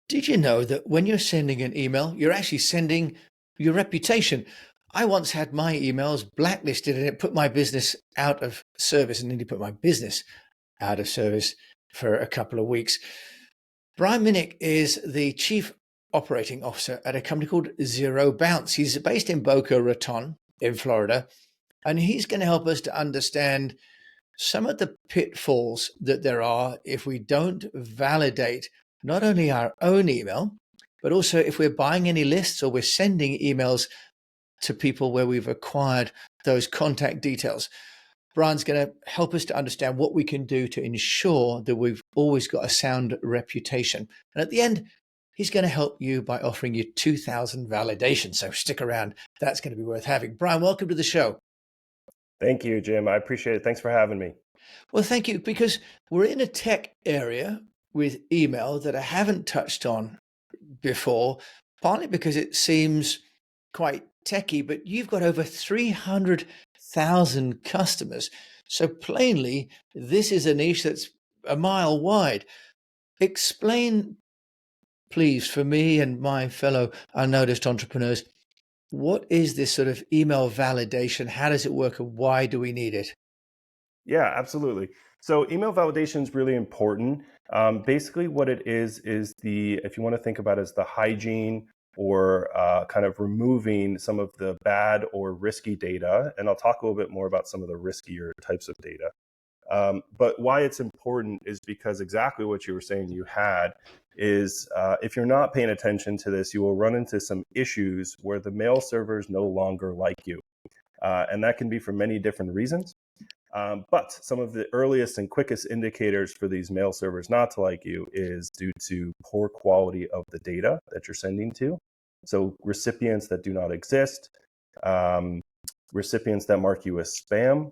Did you know that when you're sending an email, you're actually sending your reputation? I once had my emails blacklisted and it put my business out of service and nearly put my business out of service for a couple of weeks. Brian Minnick is the chief operating officer at a company called Zero Bounce. He's based in Boca Raton in Florida, and he's going to help us to understand some of the pitfalls that there are if we don't validate not only our own email, but also if we're buying any lists or we're sending emails to people where we've acquired those contact details. Brian's going to help us to understand what we can do to ensure that we've always got a sound reputation. And at the end, he's going to help you by offering you 2,000 validations. So stick around. That's going to be worth having. Brian, welcome to the show. Thank you, Jim. I appreciate it. Thanks for having me. Well, thank you, because we're in a tech area with email that I haven't touched on before, partly because it seems quite techy, but you've got over 300,000 customers. So plainly, this is a niche that's a mile wide. Explain, please, for me and my fellow unnoticed entrepreneurs, what is this sort of email validation? How does it work and why do we need it? Yeah, absolutely. So email validation is really important. Basically, what it is if you want to think about it as the hygiene or kind of removing some of the bad or risky data. And I'll talk a little bit more about some of the riskier types of data. But why it's important is because exactly what you were saying you had is if you're not paying attention to this, you will run into some issues where the mail servers no longer like you. And that can be for many different reasons. But some of the earliest and quickest indicators for these mail servers not to like you is due to poor quality of the data that you're sending to. So recipients that do not exist, recipients that mark you as spam,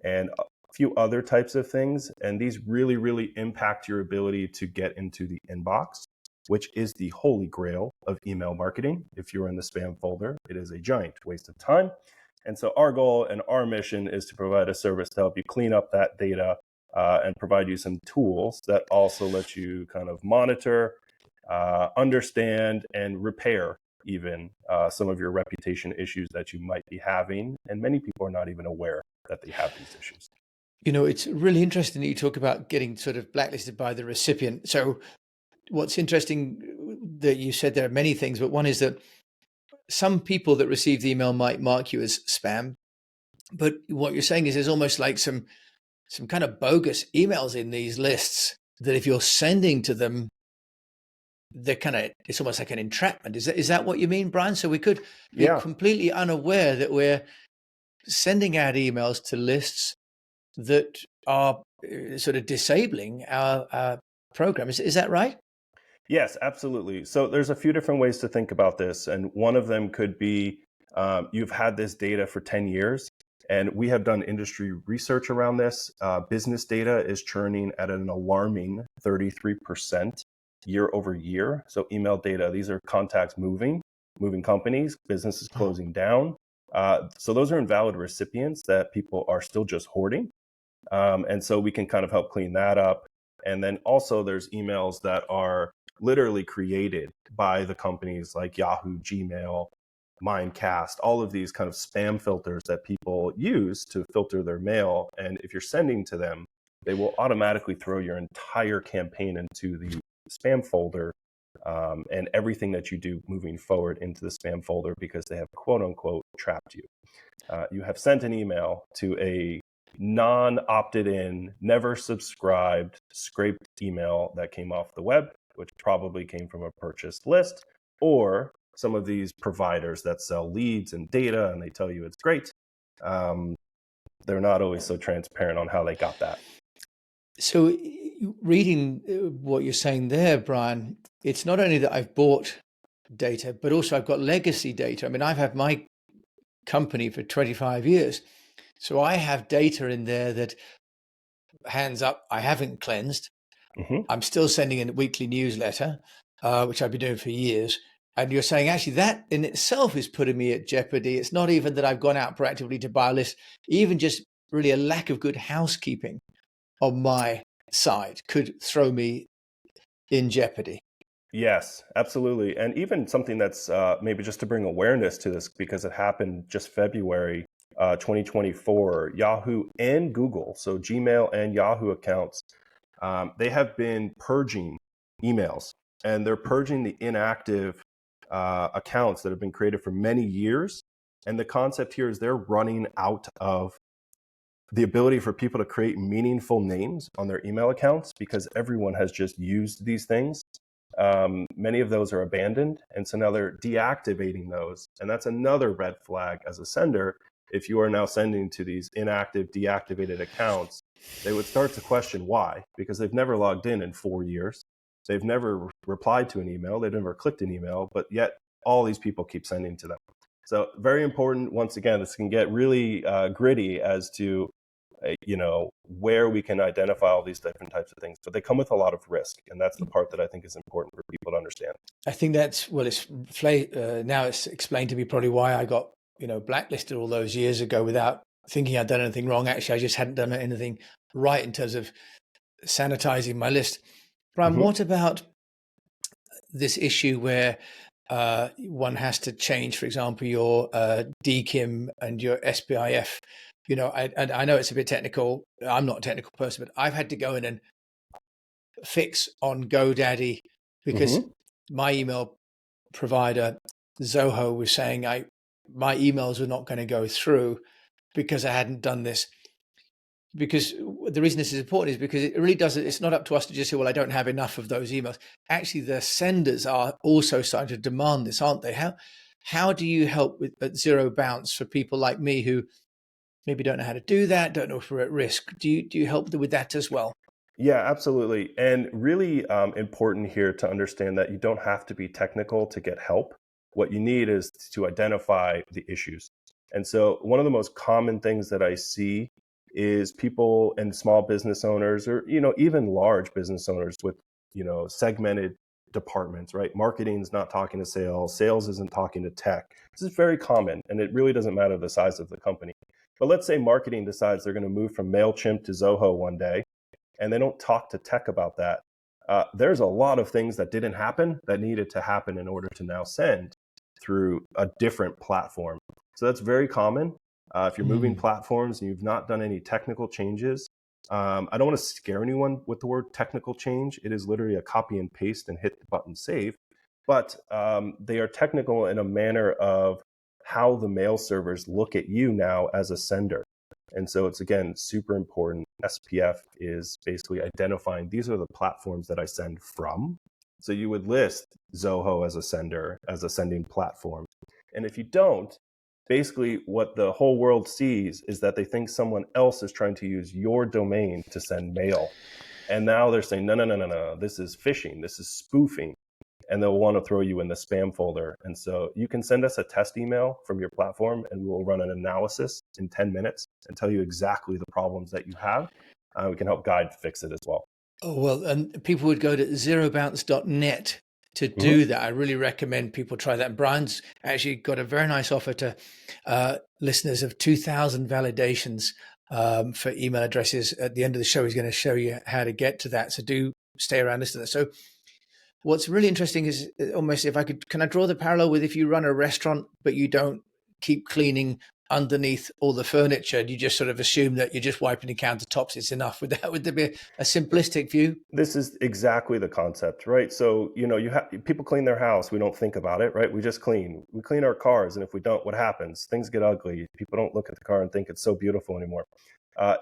and a few other types of things. And these really, really impact your ability to get into the inbox, which is the holy grail of email marketing. If you're in the spam folder, it is a giant waste of time. And so our goal and our mission is to provide a service to help you clean up that data and provide you some tools that also let you kind of monitor, understand, and repair even some of your reputation issues that you might be having. And many people are not even aware that they have these issues. You know, it's really interesting that you talk about getting sort of blacklisted by the recipient. So what's interesting that you said there are many things, but one is that some people that receive the email might mark you as spam. But what you're saying is there's almost like some kind of bogus emails in these lists that if you're sending to them, it's almost like an entrapment. Is that what you mean, Brian? So we could be completely unaware that we're sending out emails to lists that are sort of disabling our program. Is that right? Yes, absolutely. So there's a few different ways to think about this. And one of them could be you've had this data for 10 years, and we have done industry research around this. Business data is churning at an alarming 33% year over year. So email data, these are contacts moving companies, businesses closing down. So those are invalid recipients that people are still just hoarding. And so we can kind of help clean that up. And then also there's emails that are literally created by the companies like Yahoo, Gmail, Mimecast, all of these kind of spam filters that people use to filter their mail. And if you're sending to them, they will automatically throw your entire campaign into the spam folder and everything that you do moving forward into the spam folder because they have quote unquote trapped you. You have sent an email to a non-opted in, never subscribed, scraped email that came off the web, which probably came from a purchased list, or some of these providers that sell leads and data and they tell you it's great. They're not always so transparent on how they got that. So reading what you're saying there, Brian, it's not only that I've bought data, but also I've got legacy data. I mean, I've had my company for 25 years. So I have data in there that, hands up, I haven't cleansed. Mm-hmm. I'm still sending a weekly newsletter, which I've been doing for years. And you're saying, actually, that in itself is putting me at jeopardy. It's not even that I've gone out proactively to buy a list, even just really a lack of good housekeeping on my side could throw me in jeopardy. Yes, absolutely. And even something that's maybe just to bring awareness to this because it happened just February 2024, Yahoo and Google, so Gmail and Yahoo accounts, they have been purging emails and they're purging the inactive accounts that have been created for many years. And the concept here is they're running out of the ability for people to create meaningful names on their email accounts because everyone has just used these things. Many of those are abandoned. And so now they're deactivating those. And that's another red flag as a sender. If you are now sending to these inactive, deactivated accounts, they would start to question why, because they've never logged in 4 years. They've never replied to an email. They've never clicked an email, but yet all these people keep sending to them. So very important. Once again, this can get really gritty as to where we can identify all these different types of things, but they come with a lot of risk, and that's the part that I think is important for people to understand. I think that's, well, now it's explained to me probably why I got, blacklisted all those years ago without thinking I'd done anything wrong. Actually, I just hadn't done anything right in terms of sanitizing my list. Brian, Hmm. what about this issue where one has to change, for example, your DKIM and your SPIF? I know it's a bit technical. I'm not a technical person, but I've had to go in and fix on GoDaddy because Hmm. my email provider, Zoho, was saying my emails were not going to go through because I hadn't done this. Because the reason this is important is because it really doesn't, it's not up to us to just say, well, I don't have enough of those emails. Actually, the senders are also starting to demand this, aren't they? How do you help with at zero bounce for people like me who maybe don't know how to do that, don't know if we're at risk? Do you help with that as well? Yeah, absolutely. And really important here to understand that you don't have to be technical to get help. What you need is to identify the issues. And so, one of the most common things that I see is people and small business owners, or even large business owners with segmented departments, right? Marketing's not talking to sales, sales isn't talking to tech. This is very common, and it really doesn't matter the size of the company. But let's say marketing decides they're going to move from MailChimp to Zoho one day and they don't talk to tech about that. There's a lot of things that didn't happen that needed to happen in order to now send through a different platform. So that's very common. If you're moving Mm. platforms and you've not done any technical changes, I don't want to scare anyone with the word technical change. It is literally a copy and paste and hit the button save. But they are technical in a manner of how the mail servers look at you now as a sender. And so it's, again, super important. SPF is basically identifying these are the platforms that I send from. So you would list Zoho as a sender, as a sending platform. And if you don't, basically what the whole world sees is that they think someone else is trying to use your domain to send mail. And now they're saying, no, no, no, no, no, this is phishing, this is spoofing, and they'll want to throw you in the spam folder. And so you can send us a test email from your platform and we will run an analysis in 10 minutes and tell you exactly the problems that you have. We can help guide fix it as well. Oh, well, and people would go to zerobounce.net to Hmm. do that. I really recommend people try that. And Brian's actually got a very nice offer to listeners of 2,000 validations for email addresses. At the end of the show, he's going to show you how to get to that. So do stay around, listen to that. So what's really interesting is almost, if I could, can I draw the parallel with if you run a restaurant, but you don't keep cleaning underneath all the furniture, you just sort of assume that you're just wiping the countertops, it's enough. Would there be a simplistic view? This is exactly the concept, right? So, you have people clean their house. We don't think about it, right? We just clean. We clean our cars. And if we don't, what happens? Things get ugly. People don't look at the car and think it's so beautiful anymore.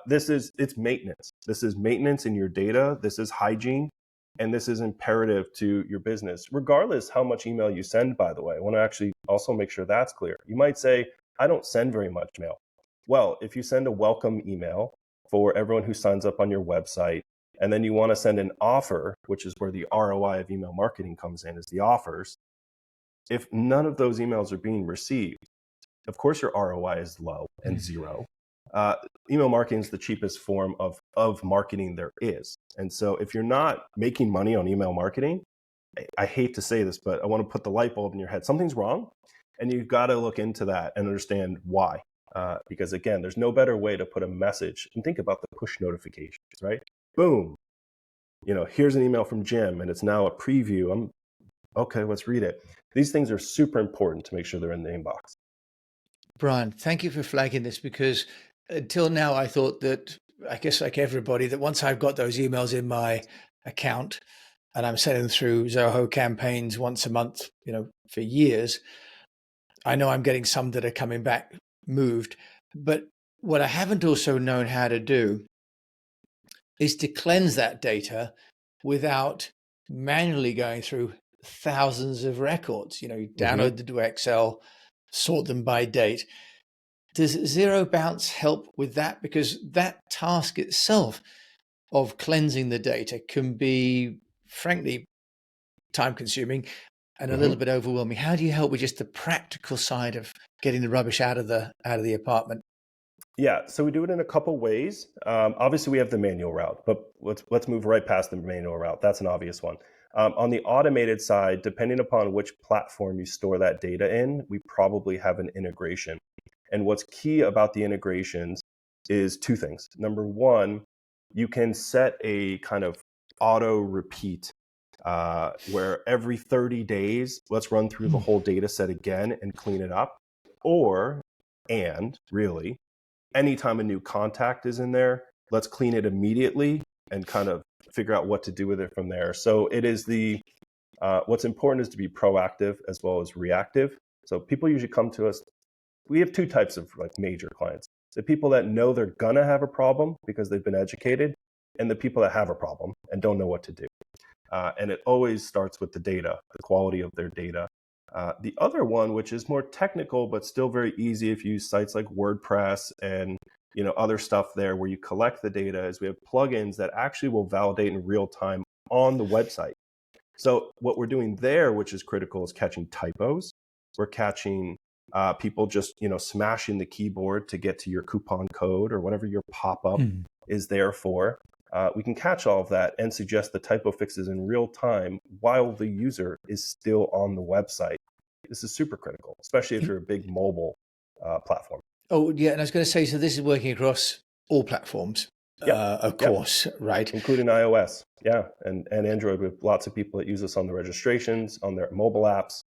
It's maintenance. This is maintenance in your data. This is hygiene. And this is imperative to your business, regardless how much email you send, by the way. I want to actually also make sure that's clear. You might say, I don't send very much mail. Well, if you send a welcome email for everyone who signs up on your website, and then you want to send an offer, which is where the ROI of email marketing comes in, is the offers. If none of those emails are being received, of course your ROI is low and zero. Uh, Email marketing is the cheapest form of marketing there is. And so if you're not making money on email marketing, I hate to say this, but I want to put the light bulb in your head. Something's wrong. And you've got to look into that and understand why. Because again, there's no better way to put a message. And think about the push notifications, right? Boom. Here's an email from Jim, and it's now a preview. I'm Okay, let's read it. These things are super important to make sure they're in the inbox. Brian, thank you for flagging this, because until now I thought that, I guess like everybody, that once I've got those emails in my account and I'm sending them through Zoho campaigns once a month, for years, I know I'm getting some that are coming back moved. But what I haven't also known how to do is to cleanse that data without manually going through thousands of records. You Hmm. download them to Excel, sort them by date. Does Zero Bounce help with that? Because that task itself of cleansing the data can be, frankly, time consuming and a little Hmm. bit overwhelming. How do you help with just the practical side of getting the rubbish out of the apartment? Yeah, so we do it in a couple ways. Obviously, we have the manual route, but let's move right past the manual route. That's an obvious one. On the automated side, depending upon which platform you store that data in, we probably have an integration. And what's key about the integrations is two things. Number one, you can set a kind of auto repeat where every 30 days, let's run through the Hmm. whole data set again and clean it up. Or, and really, anytime a new contact is in there, let's clean it immediately and kind of figure out what to do with it from there. So it is what's important is to be proactive as well as reactive. So people usually come to us. We have two types of like major clients: the people that know they're gonna have a problem because they've been educated, and the people that have a problem and don't know what to do. And it always starts with the data, the quality of their data. The other one, which is more technical but still very easy if you use sites like WordPress and other stuff there where you collect the data, is we have plugins that actually will validate in real time on the website. So what we're doing there, which is critical, is catching typos. We're catching people just smashing the keyboard to get to your coupon code or whatever your pop-up Hmm. is there for. We can catch all of that and suggest the typo fixes in real time while the user is still on the website. This is super critical, especially if you're a big mobile platform. Oh, yeah. And I was going to say, so this is working across all platforms, Yep, of yep, course, right? including iOS. Yeah, and Android. We have lots of people that use this on the registrations, on their mobile apps.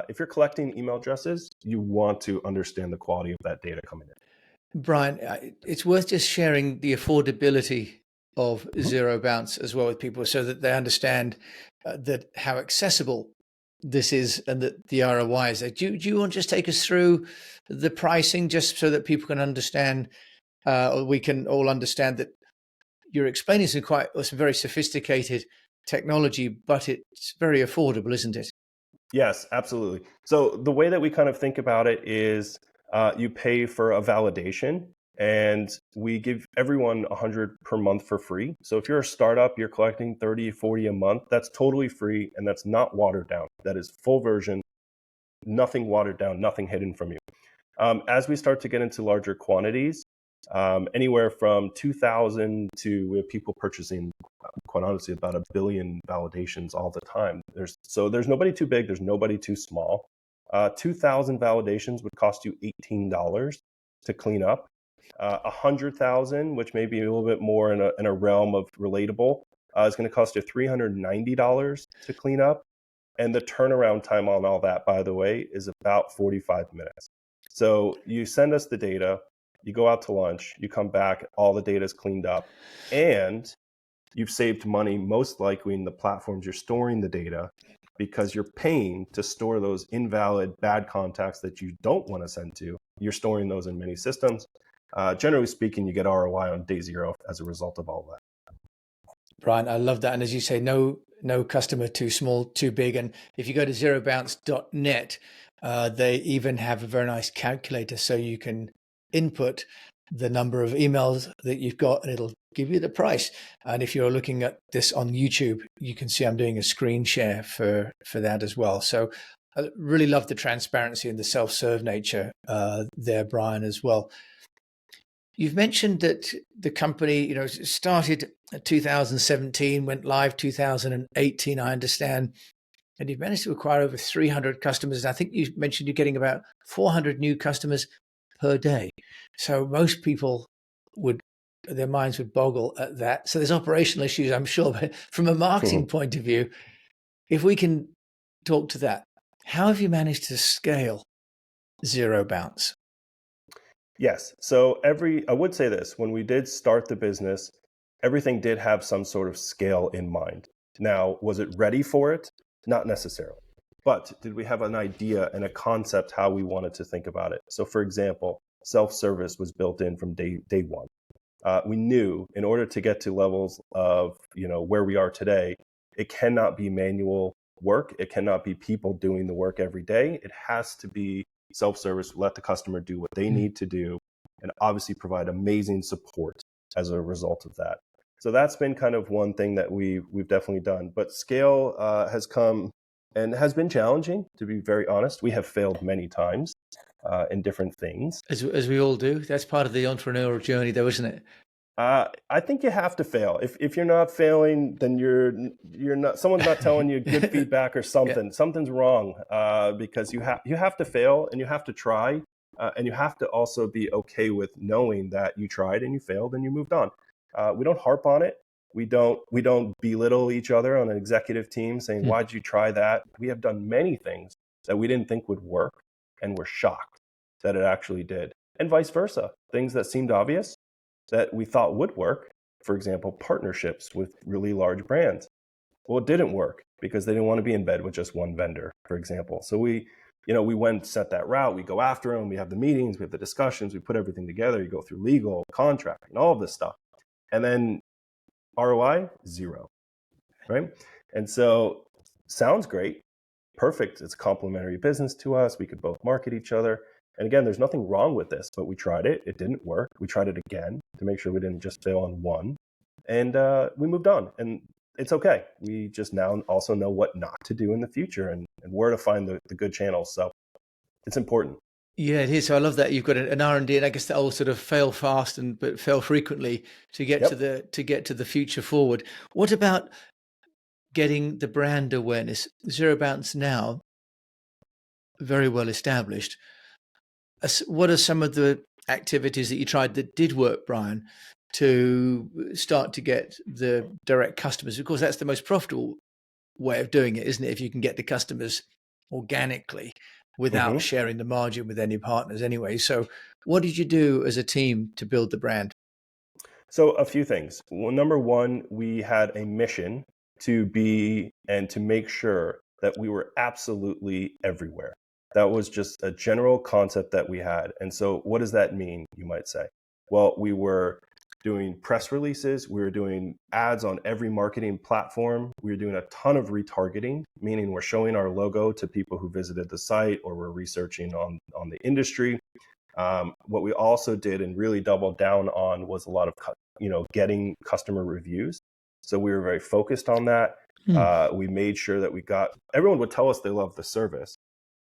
If you're collecting email addresses, you want to understand the quality of that data coming in. Brian, it's worth just sharing the affordability of Mhm. Zero Bounce as well with people, so that they understand that how accessible this is and that the ROI is there. Do you want to just take us through the pricing, just so that people can understand, or we can all understand that you're explaining some very sophisticated technology, but it's very affordable, isn't it? Yes, absolutely. So the way that we kind of think about it is you pay for a validation, and we give everyone 100 per month for free. So if you're a startup, you're collecting 30, 40 a month, that's totally free, and that's not watered down. That is full version, nothing watered down, nothing hidden from you. As we start to get into larger quantities, anywhere from 2,000 to we have people purchasing, quite honestly, about 1 billion validations all the time. There's nobody too big, there's nobody too small. 2,000 validations would cost you $18 to clean up. 100,000, which may be a little bit more in a realm of relatable, is going to cost you $390 to clean up. And the turnaround time on all that, by the way, is about 45 minutes. So you send us the data, you go out to lunch, you come back, all the data is cleaned up, and you've saved money most likely in the platforms you're storing the data, because you're paying to store those invalid bad contacts that you don't want to send to. You're storing those in many systems. Generally speaking, you get ROI on day zero as a result of all that. Brian, I love that. And as you say, no customer too small, too big. And if you go to zerobounce.net, they even have a very nice calculator, so you can input the number of emails that you've got and it'll give you the price. And if you're looking at this on YouTube, you can see I'm doing a screen share for that as well. So I really love the transparency and the self-serve nature there, Brian, as well. You've mentioned that the company, started 2017, went live 2018, I understand, and you've managed to acquire over 300 customers. And I think you mentioned you're getting about 400 new customers per day. So most people would, their minds would boggle at that. So there's operational issues, I'm sure, but from a marketing point of view, if we can talk to that. How have you managed to scale Zero Bounce? Yes. So I would say this, when we did start the business, everything did have some sort of scale in mind. Now, was it ready for it? Not necessarily. But did we have an idea and a concept how we wanted to think about it? So for example, self-service was built in from day one. We knew in order to get to levels of where we are today, it cannot be manual work. It cannot be people doing the work every day. It has to be self-service. Let the customer do what they need to do, and obviously provide amazing support as a result of that. So that's been kind of one thing that we've definitely done. But scale has come and has been challenging, to be very honest. We have failed many times in different things. As we all do. That's part of the entrepreneurial journey, though, isn't it? I think you have to fail. If you're not failing, then you're not. Someone's not telling you good feedback or something. Yeah. Something's wrong because you have to fail and you have to try and you have to also be okay with knowing that you tried and you failed and you moved on. We don't harp on it. We don't belittle each other on an executive team saying, "Why'd you try that?" We have done many things that we didn't think would work, and we're shocked that it actually did, and vice versa. Things that seemed obvious that we thought would work, for example, partnerships with really large brands. Well, it didn't work because they didn't want to be in bed with just one vendor, for example. So we went set that route. We go after them. We have the meetings. We have the discussions. We put everything together. You go through legal, contract, and all of this stuff. And then ROI, zero, right? And so sounds great. Perfect. It's a complementary business to us. We could both market each other. And again, there's nothing wrong with this, but we tried it. It didn't work. We tried it again to make sure we didn't just fail on one. And we moved on. And it's okay. We just now also know what not to do in the future and where to find the good channels. So it's important. Yeah, it is. So I love that you've got an R&D, and I guess that will sort of fail fast but fail frequently to get Yep. to the future forward. What about getting the brand awareness? Zero Bounce now very well established. What are some of the activities that you tried that did work, Brian, to start to get the direct customers? Of course, that's the most profitable way of doing it, isn't it? If you can get the customers organically without hmm sharing the margin with any partners anyway. So what did you do as a team to build the brand? So a few things. Well, number one, we had a mission to be and to make sure that we were absolutely everywhere. That was just a general concept that we had. And so what does that mean, you might say? Well, we were doing press releases, we were doing ads on every marketing platform, we were doing a ton of retargeting, meaning we're showing our logo to people who visited the site or were researching on the industry. What we also did and really doubled down on was a lot of getting customer reviews. So we were very focused on that. We made sure that everyone would tell us they love the service,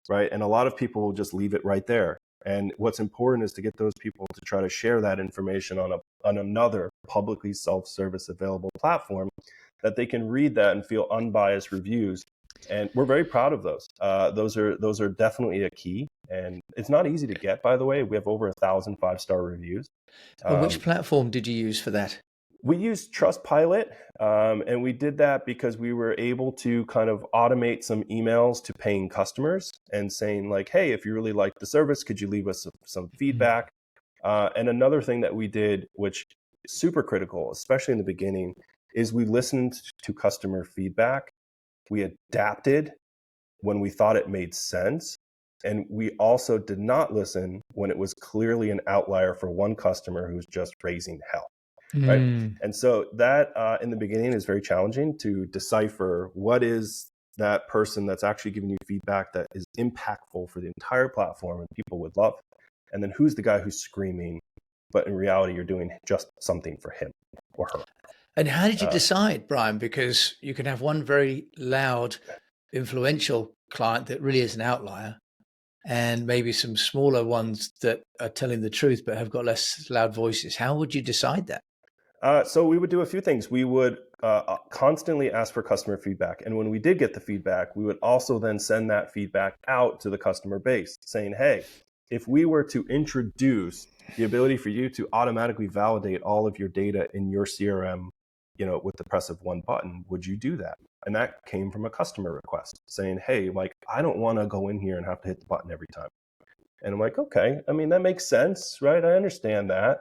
right? And a lot of people will just leave it right there. And what's important is to get those people to try to share that information on another publicly self-service available platform that they can read that and feel unbiased reviews. And we're very proud of those. Those are definitely a key. And it's not easy to get, by the way. We have over 1,000 5-star reviews. And which platform did you use for that? We used Trustpilot, and we did that because we were able to kind of automate some emails to paying customers and saying like, hey, if you really like the service, could you leave us some feedback? And another thing that we did, which is super critical, especially in the beginning, is we listened to customer feedback. We adapted when we thought it made sense. And we also did not listen when it was clearly an outlier for one customer who's just raising hell. Right. And so that in the beginning is very challenging to decipher what is that person that's actually giving you feedback that is impactful for the entire platform and people would love. And then who's the guy who's screaming, but in reality, you're doing just something for him or her. And how did you decide, Brian? Because you can have one very loud, influential client that really is an outlier, and maybe some smaller ones that are telling the truth but have got less loud voices. How would you decide that? So we would do a few things. We would constantly ask for customer feedback. And when we did get the feedback, we would also then send that feedback out to the customer base saying, hey, if we were to introduce the ability for you to automatically validate all of your data in your CRM, with the press of one button, would you do that? And that came from a customer request saying, hey, like, I don't want to go in here and have to hit the button every time. And I'm like, okay, I mean, that makes sense, right? I understand that.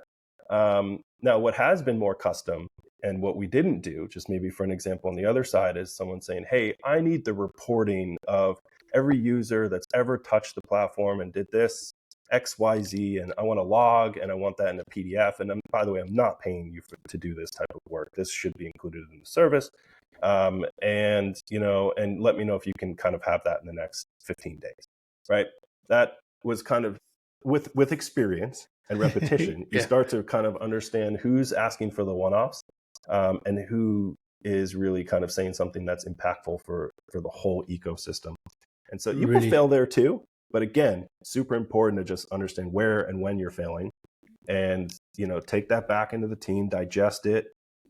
Now, what has been more custom and what we didn't do, just maybe for an example on the other side, is someone saying, hey, I need the reporting of every user that's ever touched the platform and did this XYZ, and I want to log and I want that in a PDF. And by the way, I'm not paying you to do this type of work. This should be included in the service. And, and let me know if you can kind of have that in the next 15 days, right? That was kind of with experience and repetition, you start to kind of understand who's asking for the one-offs, and who is really kind of saying something that's impactful for the whole ecosystem. And so you will fail there too. But again, super important to just understand where and when you're failing, and take that back into the team, digest it.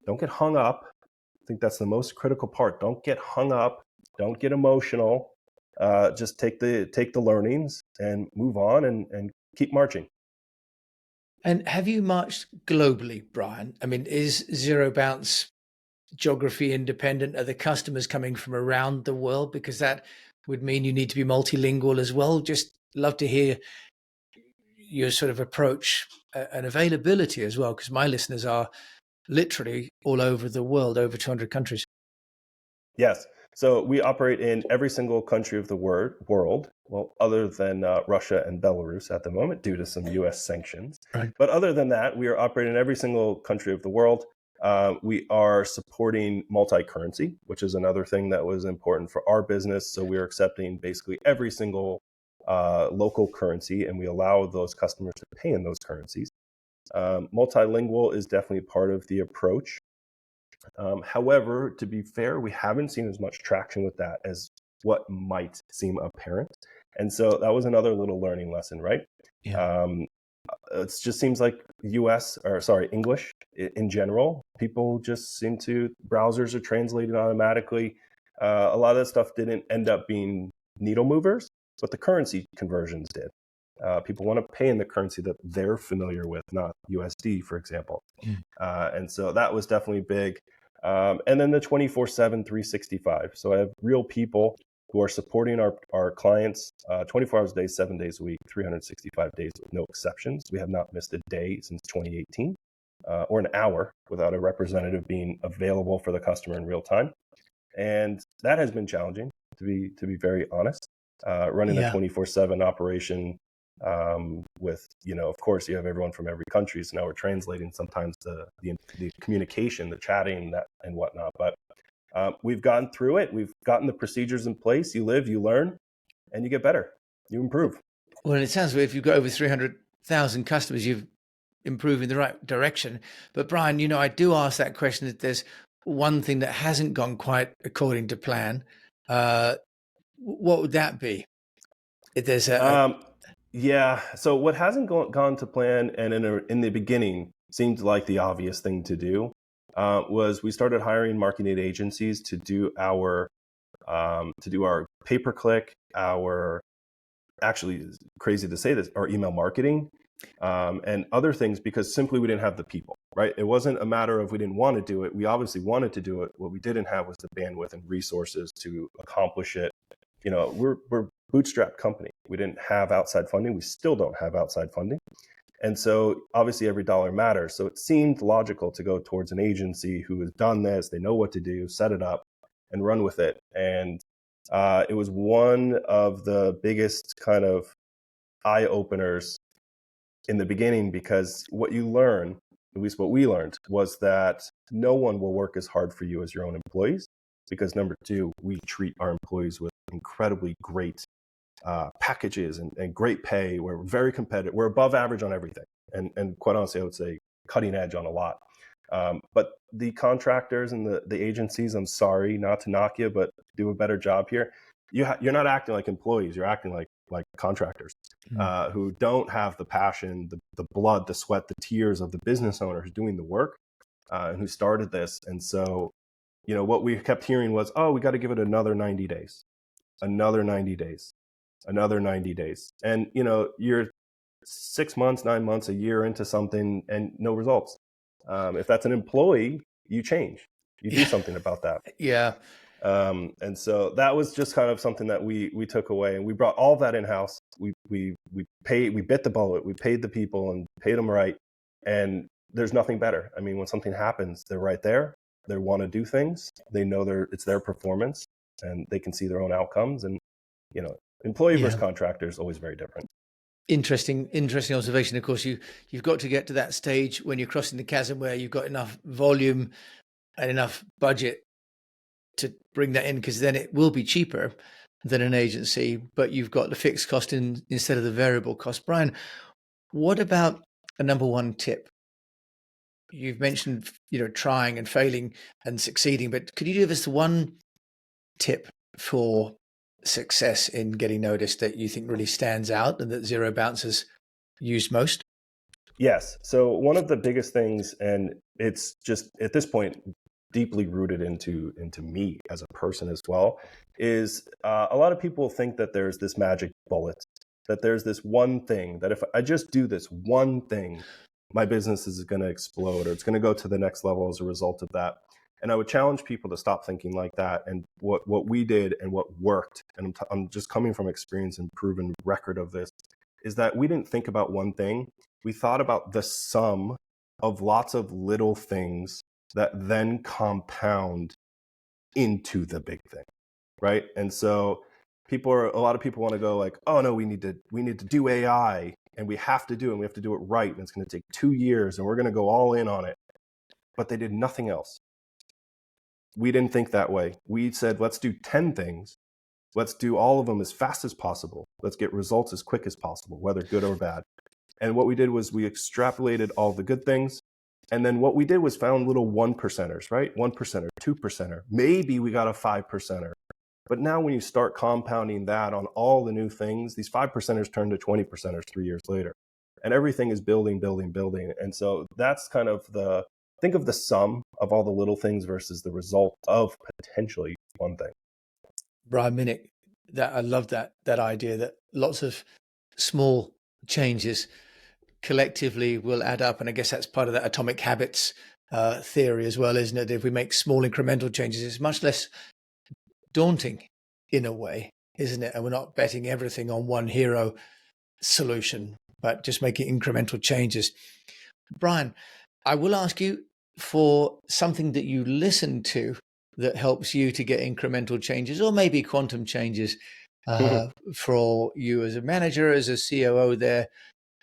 Don't get hung up. I think that's the most critical part. Don't get hung up. Don't get emotional. Just take the learnings and move on and keep marching. And have you marched globally, Brian? I mean, is Zero Bounce geography independent? Are the customers coming from around the world? Because that would mean you need to be multilingual as well. Just love to hear your sort of approach and availability as well, because my listeners are literally all over the world, over 200 countries. Yes. So we operate in every single country of the world, well, other than Russia and Belarus at the moment due to some U.S. sanctions. Right. But other than that, we are operating in every single country of the world. We are supporting multi-currency, which is another thing that was important for our business. So we are accepting basically every single local currency, and we allow those customers to pay in those currencies. Multilingual is definitely part of the approach. However, to be fair, we haven't seen as much traction with that as what might seem apparent. And so that was another little learning lesson, right? Yeah. It just seems like English in general, people just seem to, browsers are translating automatically. A lot of that stuff didn't end up being needle movers, but the currency conversions did. People want to pay in the currency that they're familiar with, not USD, for example. And so that was definitely big. And then the 24/7, 365. So I have real people who are supporting our clients 24 hours a day, 7 days a week, 365 days with no exceptions. We have not missed a day since 2018, or an hour without a representative being available for the customer in real time. And that has been challenging, to be very honest. Running a 24/7 operation with, of course, you have everyone from every country. So now we're translating sometimes the communication, the chatting, that and whatnot. But we've gotten through it. We've gotten the procedures in place. You live, you learn, and you get better. You improve. Well, it sounds like if you've got over 300,000 customers, you've improved in the right direction. But Brian, I do ask that question if there's one thing that hasn't gone quite according to plan. What would that be? If there's yeah. So what hasn't gone to plan, and in the beginning seemed like the obvious thing to do, was we started hiring marketing agencies to do our pay-per-click, actually, crazy to say this, our email marketing, and other things, because simply we didn't have the people, right? It wasn't a matter of we didn't want to do it. We obviously wanted to do it. What we didn't have was the bandwidth and resources to accomplish it. We're bootstrap company. We didn't have outside funding. We still don't have outside funding. And so obviously every dollar matters. So it seemed logical to go towards an agency who has done this. They know what to do, set it up and run with it. And it was one of the biggest kind of eye openers in the beginning, because what you learn, at least what we learned, was that no one will work as hard for you as your own employees. Because number two, we treat our employees with incredibly great packages and great pay. We're very competitive. We're above average on everything. And quite honestly, I would say cutting edge on a lot. But the contractors and the agencies, I'm sorry not to knock you, but do a better job here. You're not acting like employees. You're acting like contractors who don't have the passion, the blood, the sweat, the tears of the business owner who's doing the work and who started this. And so, what we kept hearing was, oh, we got to give it another 90 days, another 90 days, another 90 days. And, you're 6 months, 9 months, a year into something and no results. If that's an employee, you change, you do something about that. Yeah. And so that was just kind of something that we took away, and we brought all of that in house. We bit the bullet, we paid the people and paid them right, and there's nothing better. I mean, when something happens, they're right there. They want to do things. They know it's their performance, and they can see their own outcomes. And employee versus Yeah. contractor is always very different. Interesting observation. Of course, you've got to get to that stage when you're crossing the chasm where you've got enough volume and enough budget to bring that in, because then it will be cheaper than an agency, but you've got the fixed cost instead of the variable cost. Brian, what about a number one tip? You've mentioned, trying and failing and succeeding, but could you give us one tip for success in getting noticed that you think really stands out and that Zero Bounce has used most? Yes. So one of the biggest things, and it's just at this point deeply rooted into me as a person as well, is a lot of people think that there's this magic bullet, that there's this one thing, that if I just do this one thing, my business is going to explode, or it's going to go to the next level as a result of that. And I would challenge people to stop thinking like that. And what we did and what worked, and I'm just coming from experience and proven record of this, is that we didn't think about one thing. We thought about the sum of lots of little things that then compound into the big thing, right? And so a lot of people want to go like, oh no, we need to do AI, and we have to do it, and we have to do it right, and it's going to take 2 years, and we're going to go all in on it. But they did nothing else. We didn't think that way. We said, let's do 10 things. Let's do all of them as fast as possible. Let's get results as quick as possible, whether good or bad. And what we did was we extrapolated all the good things. And then what we did was found little 1%ers, right? 1%er, 2%er. Maybe we got a 5%er. But now when you start compounding that on all the new things, these 5%ers turn to 20%ers 3 years later. And everything is building, building, building. And so that's kind of think of the sum of all the little things versus the result of potentially one thing. Brian Minnick, I love that idea that lots of small changes collectively will add up. And I guess that's part of that atomic habits theory as well, isn't it? If we make small incremental changes, it's much less daunting in a way, isn't it? And we're not betting everything on one hero solution, but just making incremental changes. Brian, I will ask you for something that you listen to that helps you to get incremental changes, or maybe quantum changes for you as a manager, as a COO there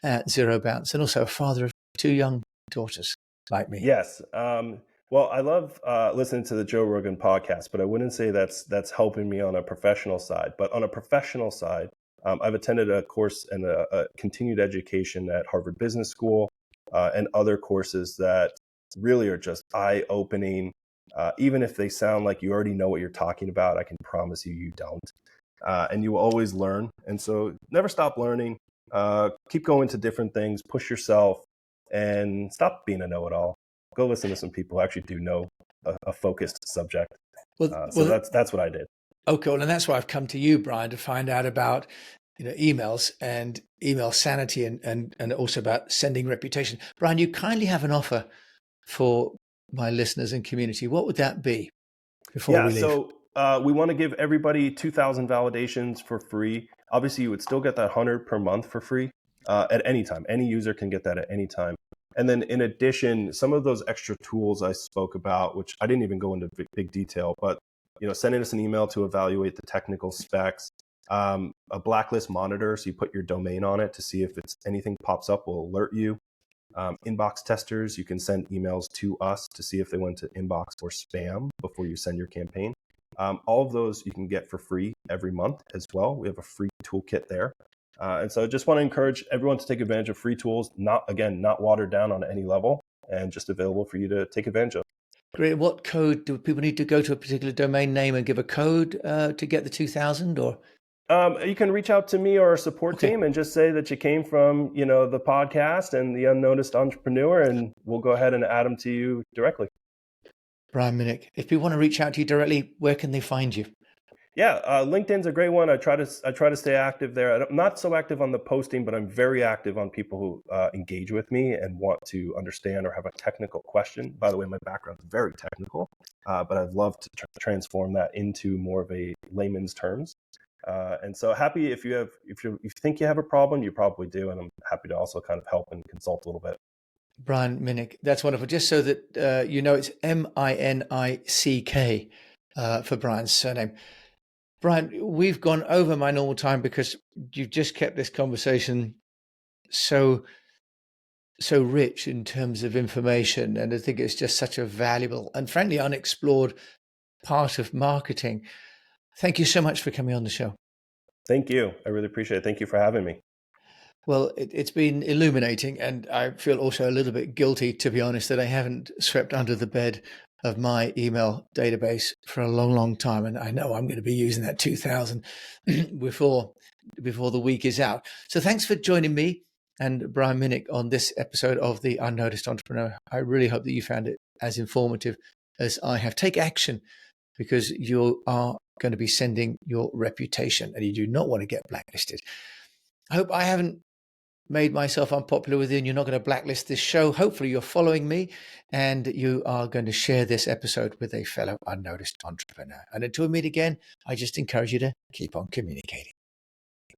at Zero Bounce, and also a father of 2 young daughters like me. Yes. Well, I love listening to the Joe Rogan podcast, but I wouldn't say that's helping me on a professional side. But on a professional side, I've attended a course and a continued education at Harvard Business School and other courses that really are just eye-opening. Even if they sound like you already know what you're talking about, I can promise you don't. And you will always learn. And so never stop learning. Keep going to different things, push yourself, and stop being a know-it-all. Go listen to some people who actually do know a focused subject. So that's what I did. Okay, well, and that's why I've come to you, Brian, to find out about emails and email sanity and also about sending reputation. Brian, you kindly have an offer for my listeners and community. What would that be before we leave? So we want to give everybody 2,000 validations for free. Obviously, you would still get that 100 per month for free at any time. Any user can get that at any time. And then in addition, some of those extra tools I spoke about, which I didn't even go into big detail, but sending us an email to evaluate the technical specs, a blacklist monitor, so you put your domain on it to see if anything pops up, will alert you. Inbox testers, you can send emails to us to see if they went to inbox or spam before you send your campaign. All of those you can get for free every month as well. We have a free toolkit there. And so I just want to encourage everyone to take advantage of free tools, not watered down on any level, and just available for you to take advantage of. Great. What code do people need to go to a particular domain name and give a code to get the 2,000 or? You can reach out to me or our support team and just say that you came from, the podcast and the UnNoticed Entrepreneur, and we'll go ahead and add them to you directly. Brian Minnick, if people want to reach out to you directly, where can they find you? Yeah, LinkedIn's a great one. I try to stay active there. I'm not so active on the posting, but I'm very active on people who engage with me and want to understand or have a technical question. By the way, my background is very technical, but I'd love to transform that into more of a layman's terms. And so happy if you think you have a problem, you probably do, and I'm happy to also kind of help and consult a little bit. Brian Minnick. That's wonderful. Just so that you know, it's Minick for Brian's surname. Brian, we've gone over my normal time because you've just kept this conversation so rich in terms of information, and I think it's just such a valuable and frankly unexplored part of marketing. Thank you so much for coming on the show. Thank you. I really appreciate it. Thank you for having me. Well, it's been illuminating, and I feel also a little bit guilty, to be honest, that I haven't swept under the bed of my email database for a long, long time. And I know I'm going to be using that 2000 before the week is out. So thanks for joining me and Brian Minnick on this episode of The Unnoticed Entrepreneur. I really hope that you found it as informative as I have. Take action, because you are going to be sending your reputation and you do not want to get blacklisted. I hope I haven't made myself unpopular with you and you're not going to blacklist this show. Hopefully you're following me and you are going to share this episode with a fellow unnoticed entrepreneur. And until we meet again, I just encourage you to keep on communicating.